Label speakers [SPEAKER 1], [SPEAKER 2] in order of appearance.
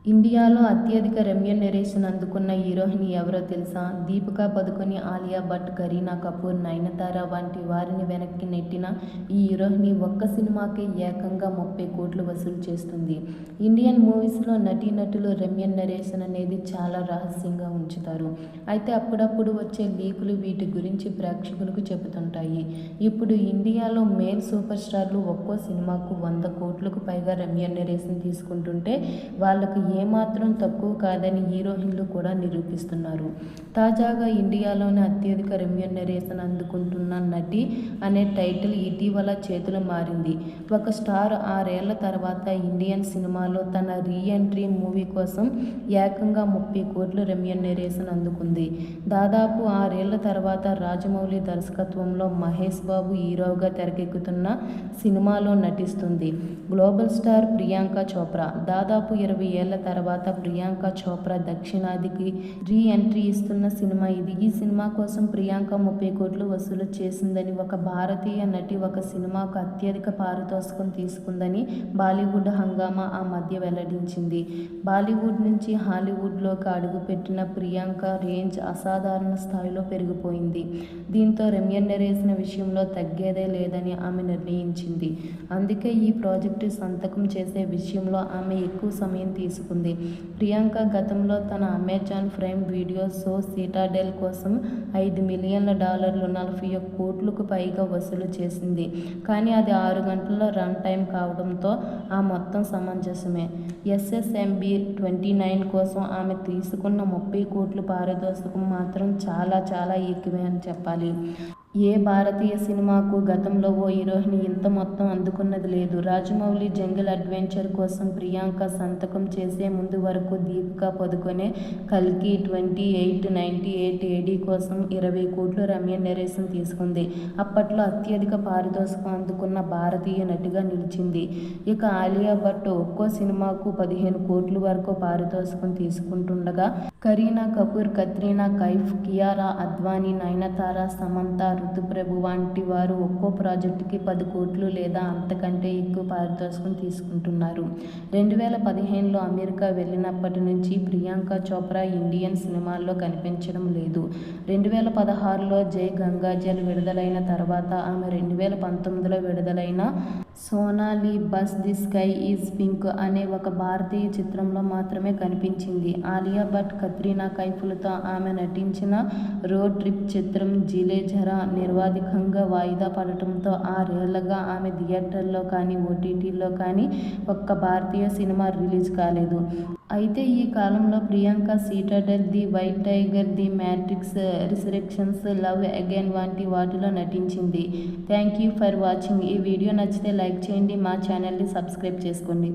[SPEAKER 1] ఇండియాలో అత్యధిక రెమ్యూనరేషన్ అందుకున్న హీరోయిన్ ఎవరో తెలుసా? దీపికా పదుకొనె, ఆలియా భట్, కరీనా కపూర్, నయనతార వంటి వారిని వెనక్కి నెట్టిన ఈ హీరోయిన్ ఒక్క సినిమాకే ఏకంగా 30 కోట్లు వసూలు చేస్తుంది. ఇండియన్ మూవీస్లో నటీనటులు రెమ్యూనరేషన్ అనేది చాలా రహస్యంగా ఉంచుతారు. అయితే అప్పుడప్పుడు వచ్చే లీకులు వీటి గురించి ప్రేక్షకులకు చెబుతుంటాయి. ఇప్పుడు ఇండియాలో మేల్ సూపర్ స్టార్లు ఒక్కో సినిమాకు 100 కోట్లకు పైగా రెమ్యూనరేషన్ తీసుకుంటుంటే వాళ్లకు ఏమాత్రం తక్కువ కాదని హీరోయిన్లు కూడా నిరూపిస్తున్నారు. తాజాగా ఇండియాలోనే అత్యధిక రెమ్యూనరేషన్ అందుకుంటున్న నటి అనే టైటిల్ ఇటీవల చేతులు మారింది. ఒక స్టార్ 6 ఏళ్ల తర్వాత ఇండియన్ సినిమాలో తన రీ ఎంట్రీ మూవీ కోసం ఏకంగా 30 కోట్ల రెమ్యూనరేషన్ అందుకుంది. దాదాపు 6 ఏళ్ల తర్వాత రాజమౌళి దర్శకత్వంలో మహేష్ బాబు హీరోగా తెరకెక్కుతున్న సినిమాలో నటిస్తుంది గ్లోబల్ స్టార్ ప్రియాంక చోప్రా. దాదాపు 20 ఏళ్ల తర్వాత ప్రియాంక చోప్రా దక్షిణాదికి రీ ఎంట్రీ ఇస్తున్న సినిమా ఇది. ఈ సినిమా కోసం ప్రియాంక 30 కోట్లు వసూలు చేసిందని, ఒక భారతీయ నటి ఒక సినిమాకు అత్యధిక పారితోషికం తీసుకుందని బాలీవుడ్ హంగామా ఆ మధ్య వెల్లడించింది. బాలీవుడ్ నుంచి హాలీవుడ్లోకి అడుగుపెట్టిన ప్రియాంక రేంజ్ అసాధారణ స్థాయిలో పెరిగిపోయింది. దీంతో రెమ్యూనరేషన్ విషయంలో తగ్గేదే లేదని ఆమె నిర్ణయించింది. అందుకే ఈ ప్రాజెక్టు సంతకం చేసే విషయంలో ఆమె ఎక్కువ సమయం తీసుకుంది. ప్రియాంక గతంలో తన Amazon prime video show Citadel కోసం $5 మిలియన్ల, 41 కోట్లకు పైగా వసూలు చేసింది. కానీ అది 6 గంటల రన్ టైం కావడంతో ఆ మొత్తం సమంజసమే. SSMB 29 కోసం ఆమె తీసుకున్న 30 కోట్ల పారితోషికం మాత్రం చాలా ఎక్కువే అని చెప్పాలి. ఏ భారతీయ సినిమాకు గతంలో ఓ హీరోయిన్ ఇంత మొత్తం అందుకున్నది లేదు. రాజమౌళి జంగిల్ అడ్వెంచర్ కోసం ప్రియాంక సంతకం చేసే ముందు వరకు దీపికా పదుకొనె కల్కి 2898 AD కోసం 20 కోట్ల రెమ్యూనరేషన్ తీసుకుంది. అప్పట్లో అత్యధిక పారితోషికం అందుకున్న భారతీయ నటిగా నిలిచింది. ఇక ఆలియా భట్ ఒక్కో సినిమాకు 15 కోట్ల వరకు పారితోషికం తీసుకుంటుండగా, కరీనా కపూర్, కత్రినా కైఫ్, కియారా అద్వానీ, నయనతార, సమంత, రుతుప్రభు వంటి వారు ఒక్కో ప్రాజెక్టుకి 10 కోట్లు లేదా అంతకంటే ఎక్కువ పారితోషికం తీసుకుంటున్నారు. 2015లో అమెరికా వెళ్లినప్పటి నుంచి ప్రియాంక చోప్రా ఇండియన్ సినిమాల్లో కనిపించడం లేదు. 2016లో జై గంగాజల్ విడుదలైన తర్వాత ఆమె 2019లో విడుదలైన Sonali bus the sky is pink అనే ఒక భారతీయ చిత్రంలో మాత్రమే కనిపించింది. ఆలియా భట్, కత్రినా కైఫ్లతో ఆమె నటించిన రోడ్ ట్రిప్ చిత్రం జిలే జరా నిర్విఘ్నంగా వాయిదా పడటంతో 6 ఏళ్లుగా ఆమె థియేటర్లో కానీ, OTTలో కానీ ఒక్క భారతీయ సినిమా రిలీజ్ కాలేదు. అయితే ఈ కాలంలో Priyanka Citadel, the white tiger, the matrix resurrections, love again వంటి వాటిలో నటించింది. Thank you for watching. ఈ వీడియో నచ్చితే లైక్ చేయండి, మా ఛానల్ని సబ్స్క్రైబ్ చేసుకోండి.